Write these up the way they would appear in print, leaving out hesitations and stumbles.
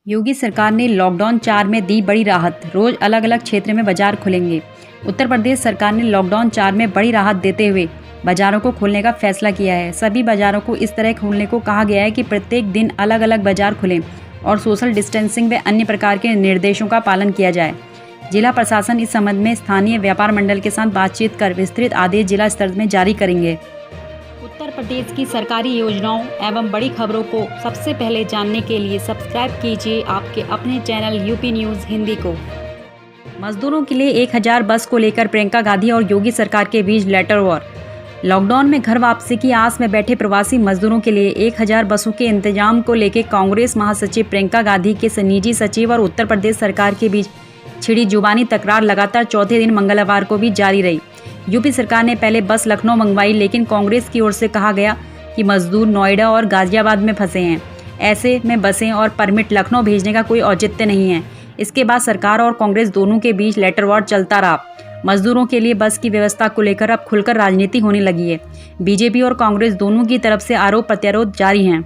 योगी सरकार ने लॉकडाउन 4 में दी बड़ी राहत। रोज अलग अलग क्षेत्र में बाजार खुलेंगे। उत्तर प्रदेश सरकार ने लॉकडाउन 4 में बड़ी राहत देते हुए बाजारों को खोलने का फैसला किया है। सभी बाजारों को इस तरह खोलने को कहा गया है कि प्रत्येक दिन अलग अलग बाजार खुलें और सोशल डिस्टेंसिंग व अन्य प्रकार के निर्देशों का पालन किया जाए। जिला प्रशासन इस संबंध में स्थानीय व्यापार मंडल के साथ बातचीत कर विस्तृत आदेश जिला स्तर में जारी करेंगे। उत्तर प्रदेश की सरकारी योजनाओं एवं बड़ी खबरों को सबसे पहले जानने के लिए सब्सक्राइब कीजिए आपके अपने चैनल यूपी न्यूज़ हिंदी को। मजदूरों के लिए 1000 बस को लेकर प्रियंका गांधी और योगी सरकार के बीच लेटर वॉर। लॉकडाउन में घर वापसी की आस में बैठे प्रवासी मजदूरों के लिए 1000 बसों के इंतजाम को लेकर कांग्रेस महासचिव प्रियंका गांधी के निजी सचिव और उत्तर प्रदेश सरकार के बीच छिड़ी जुबानी तकरार लगातार चौथे दिन मंगलवार को भी जारी रही। यूपी सरकार ने पहले बस लखनऊ मंगवाई, लेकिन कांग्रेस की ओर से कहा गया कि मजदूर नोएडा और गाजियाबाद में फंसे हैं, ऐसे में बसें और परमिट लखनऊ भेजने का कोई औचित्य नहीं है। इसके बाद सरकार और कांग्रेस दोनों के बीच लेटर वॉर चलता रहा। मजदूरों के लिए बस की व्यवस्था को लेकर अब खुलकर राजनीति होने लगी है। बीजेपी और कांग्रेस दोनों की तरफ से आरोप प्रत्यारोप जारी हैं।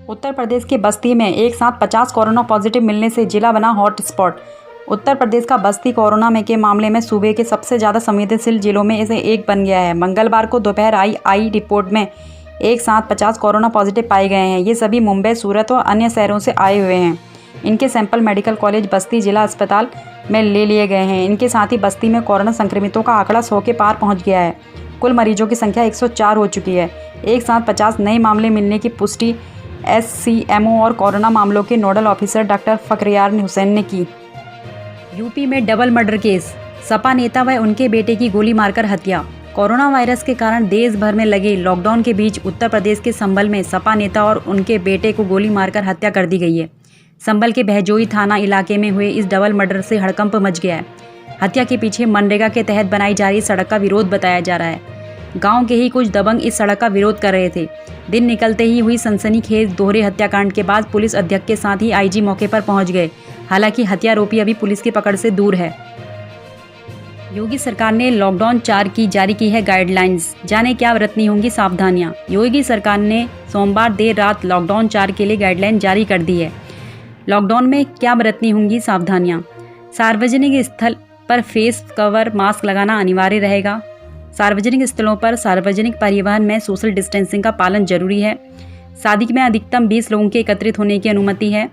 उत्तर प्रदेश के बस्ती में एक साथ 50 कोरोना पॉजिटिव मिलने से जिला बना हॉट स्पॉट। उत्तर प्रदेश का बस्ती कोरोना में के मामले में सूबे के सबसे ज़्यादा संवेदनशील जिलों में से एक बन गया है। मंगलवार को दोपहर आई रिपोर्ट में एक साथ 50 कोरोना पॉजिटिव पाए गए हैं। ये सभी मुंबई, सूरत और अन्य शहरों से आए हुए हैं। इनके सैंपल मेडिकल कॉलेज बस्ती जिला अस्पताल में ले लिए गए हैं। इनके साथ ही बस्ती में कोरोना संक्रमितों का आंकड़ा 100 के पार पहुँच गया है। कुल मरीजों की संख्या 104 हो चुकी है। एक साथ 50 नए मामले मिलने की पुष्टि SCMO और कोरोना मामलों के नोडल ऑफिसर डॉक्टर फखरियार हुसैन ने की। यूपी में डबल मर्डर केस। सपा नेता व उनके बेटे की गोली मारकर हत्या। कोरोना वायरस के कारण देश भर में लगे लॉकडाउन के बीच उत्तर प्रदेश के संभल में सपा नेता और उनके बेटे को गोली मारकर हत्या कर दी गई है। संभल के बहजोई थाना इलाके में हुए इस डबल मर्डर से हड़कंप मच गया है। हत्या के पीछे मनरेगा के तहत बनाई जा रही सड़क का विरोध बताया जा रहा है। गांव के ही कुछ दबंग इस सड़क का विरोध कर रहे थे। दिन निकलते ही हुई सनसनीखेज दोहरे हत्याकांड के बाद पुलिस अध्यक्ष के साथ ही IG मौके पर पहुंच गए। हालांकि हत्यारोपी अभी पुलिस की पकड़ से दूर है। योगी सरकार ने लॉकडाउन 4 की जारी की है गाइडलाइंस। जाने क्या बरतनी होंगी सावधानियां। योगी सरकार ने सोमवार देर रात लॉकडाउन 4 के लिए गाइडलाइन जारी कर दी है। लॉकडाउन में क्या बरतनी होंगी सावधानियां। सार्वजनिक स्थल पर फेस कवर मास्क लगाना अनिवार्य रहेगा। सार्वजनिक स्थलों पर सार्वजनिक परिवहन में सोशल डिस्टेंसिंग का पालन जरूरी है। शादी में अधिकतम 20 लोगों के एकत्रित होने की अनुमति है।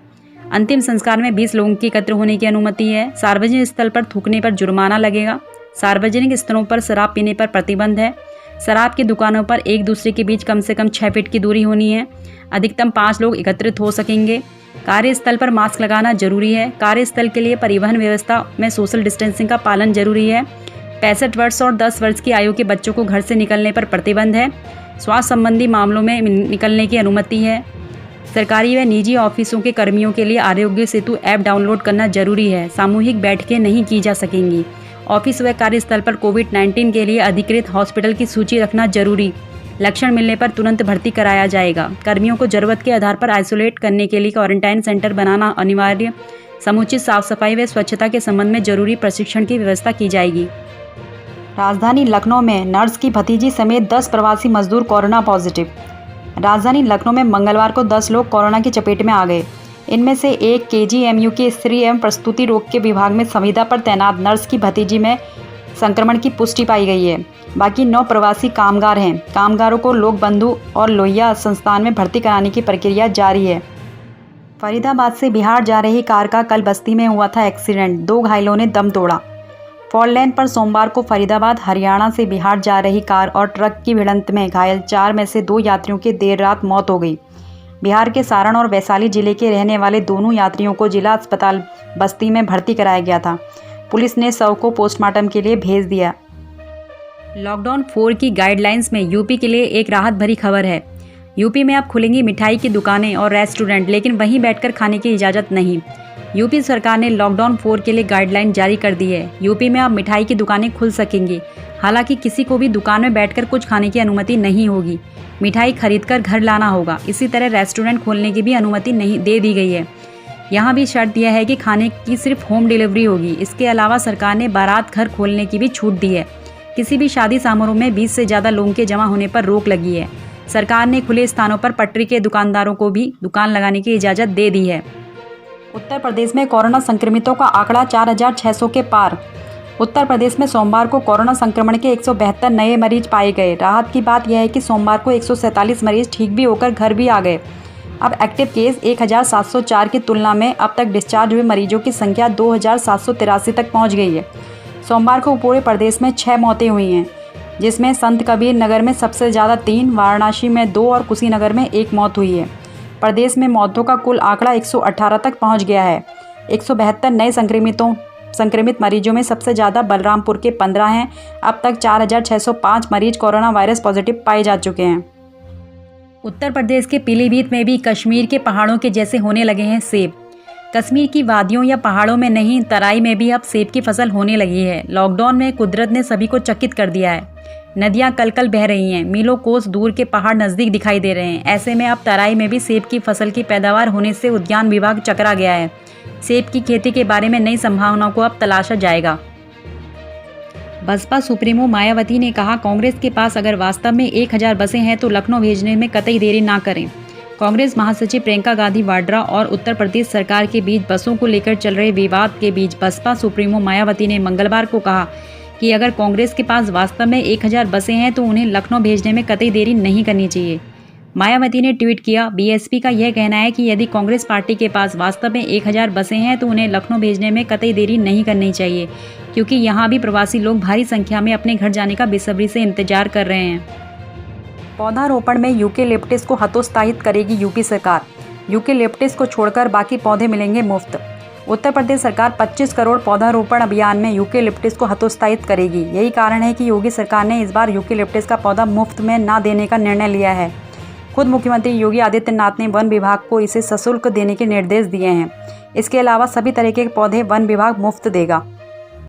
अंतिम संस्कार में 20 लोगों के एकत्र होने की अनुमति है। सार्वजनिक स्थल पर थूकने पर जुर्माना लगेगा। सार्वजनिक स्थलों पर शराब पीने पर प्रतिबंध है। शराब की दुकानों पर एक दूसरे के बीच कम से कम 6 फीट की दूरी होनी है। अधिकतम 5 लोग एकत्रित हो सकेंगे। कार्यस्थल पर मास्क लगाना जरूरी है। कार्यस्थल के लिए परिवहन व्यवस्था में सोशल डिस्टेंसिंग का पालन जरूरी है। 65 वर्ष और 10 वर्ष की आयु के बच्चों को घर से निकलने पर प्रतिबंध है। स्वास्थ्य संबंधी मामलों में निकलने की अनुमति है। सरकारी व निजी ऑफिसों के कर्मियों के लिए आरोग्य सेतु ऐप डाउनलोड करना जरूरी है। सामूहिक बैठकें नहीं की जा सकेंगी। ऑफिस व कार्यस्थल पर कोविड-19 के लिए अधिकृत हॉस्पिटल की सूची रखना जरूरी। लक्षण मिलने पर तुरंत भर्ती कराया जाएगा। कर्मियों को जरूरत के आधार पर आइसोलेट करने के लिए क्वारंटाइन सेंटर बनाना अनिवार्य। समुचित साफ सफाई व स्वच्छता के संबंध में जरूरी प्रशिक्षण की व्यवस्था की जाएगी। राजधानी लखनऊ में नर्स की भतीजी समेत 10 प्रवासी मजदूर कोरोना पॉजिटिव। राजधानी लखनऊ में मंगलवार को 10 लोग कोरोना की चपेट में आ गए। इनमें से एक KGMU के स्त्री एवं प्रसूति रोग के विभाग में संविदा पर तैनात नर्स की भतीजी में संक्रमण की पुष्टि पाई गई है। बाकी 9 प्रवासी कामगार हैं। कामगारों को लोक बंधु और लोहिया संस्थान में भर्ती कराने की प्रक्रिया जारी है। फरीदाबाद से बिहार जा रही कार का कल बस्ती में हुआ था एक्सीडेंट। 2 घायलों ने दम तोड़ा। फोर लेन पर सोमवार को फरीदाबाद हरियाणा से बिहार जा रही कार और ट्रक की भिड़ंत में घायल 4 में से 2 यात्रियों की देर रात मौत हो गई। बिहार के सारण और वैशाली जिले के रहने वाले दोनों यात्रियों को जिला अस्पताल बस्ती में भर्ती कराया गया था। पुलिस ने शव को पोस्टमार्टम के लिए भेज दिया। लॉकडाउन 4 की गाइडलाइंस में यूपी के लिए एक राहत भरी खबर है। यूपी में अब खुलेंगी मिठाई की दुकानें और रेस्टोरेंट, लेकिन वहीं बैठकर खाने की इजाज़त नहीं। यूपी सरकार ने लॉकडाउन 4 के लिए गाइडलाइन जारी कर दी है। यूपी में अब मिठाई की दुकानें खुल सकेंगी। हालांकि किसी को भी दुकान में बैठकर कुछ खाने की अनुमति नहीं होगी। मिठाई खरीदकर घर लाना होगा। इसी तरह रेस्टोरेंट खोलने की भी अनुमति नहीं दे दी गई है। यहाँ भी शर्त यह है कि खाने की सिर्फ होम डिलीवरी होगी। इसके अलावा सरकार ने बारात घर खोलने की भी छूट दी है। किसी भी शादी समारोह में 20 से ज़्यादा लोगों के जमा होने पर रोक लगी है। सरकार ने खुले स्थानों पर पटरी के दुकानदारों को भी दुकान लगाने की इजाज़त दे दी है। उत्तर प्रदेश में कोरोना संक्रमितों का आंकड़ा 4,600 के पार। उत्तर प्रदेश में सोमवार को कोरोना संक्रमण के 172 नए मरीज पाए गए। राहत की बात यह है कि सोमवार को 147 मरीज ठीक भी होकर घर भी आ गए। अब एक्टिव केस 1,704 की तुलना में अब तक डिस्चार्ज हुए मरीजों की संख्या 2,783 तक पहुंच गई है। सोमवार को पूरे प्रदेश में 6 मौतें हुई हैं, जिसमें संत कबीर नगर में सबसे ज़्यादा 3, वाराणसी में 2 और कुशीनगर में 1 मौत हुई है। प्रदेश में मौतों का कुल आंकड़ा 118 तक पहुंच गया है। 172 नए संक्रमित मरीजों में सबसे ज़्यादा बलरामपुर के 15 हैं। अब तक 4,605 मरीज कोरोना वायरस पॉजिटिव पाए जा चुके हैं। उत्तर प्रदेश के पीलीभीत में भी कश्मीर के पहाड़ों के जैसे होने लगे हैं सेब। कश्मीर की वादियों या पहाड़ों में नहीं, तराई में भी अब सेब की फसल होने लगी है। लॉकडाउन में कुदरत ने सभी को चकित कर दिया है। नदियां कल बह रही हैं, मीलों कोस दूर के पहाड़ नज़दीक दिखाई दे रहे हैं। ऐसे में अब तराई में भी सेब की फसल की पैदावार होने से उद्यान विभाग चकरा गया है। सेब की खेती के बारे में नई संभावनाओं को अब तलाशा जाएगा। बसपा सुप्रीमो मायावती ने कहा, कांग्रेस के पास अगर वास्तव में 1,000 बसें हैं तो लखनऊ भेजने में कतई देरी ना करें। कांग्रेस महासचिव प्रियंका गांधी वाड्रा और उत्तर प्रदेश सरकार के बीच बसों को लेकर चल रहे विवाद के बीच बसपा सुप्रीमो मायावती ने मंगलवार को कहा कि अगर कांग्रेस के पास वास्तव में 1,000 बसें हैं तो उन्हें लखनऊ भेजने में कतई देरी नहीं करनी चाहिए। मायावती ने ट्वीट किया, बीएसपी का यह कहना है कि यदि कांग्रेस पार्टी के पास वास्तव में 1,000 बसें हैं तो उन्हें लखनऊ भेजने में कतई देरी नहीं करनी चाहिए, क्योंकि यहाँ भी प्रवासी लोग भारी संख्या में अपने घर जाने का बेसब्री से इंतजार कर रहे हैं। पौधारोपण में यूकेलिप्टस को हतोत्साहित करेगी यूपी सरकार। यूकेलिप्टस को छोड़कर बाकी पौधे मिलेंगे मुफ्त। उत्तर प्रदेश सरकार 25 करोड़ पौधारोपण अभियान में यूकेलिप्टस को हतोत्साहित करेगी। यही कारण है कि योगी सरकार ने इस बार यूकेलिप्टस का पौधा मुफ्त में ना देने का निर्णय लिया है। खुद मुख्यमंत्री योगी आदित्यनाथ ने वन विभाग को इसे सशुल्क देने के निर्देश दिए हैं। इसके अलावा सभी तरह के पौधे वन विभाग मुफ्त देगा।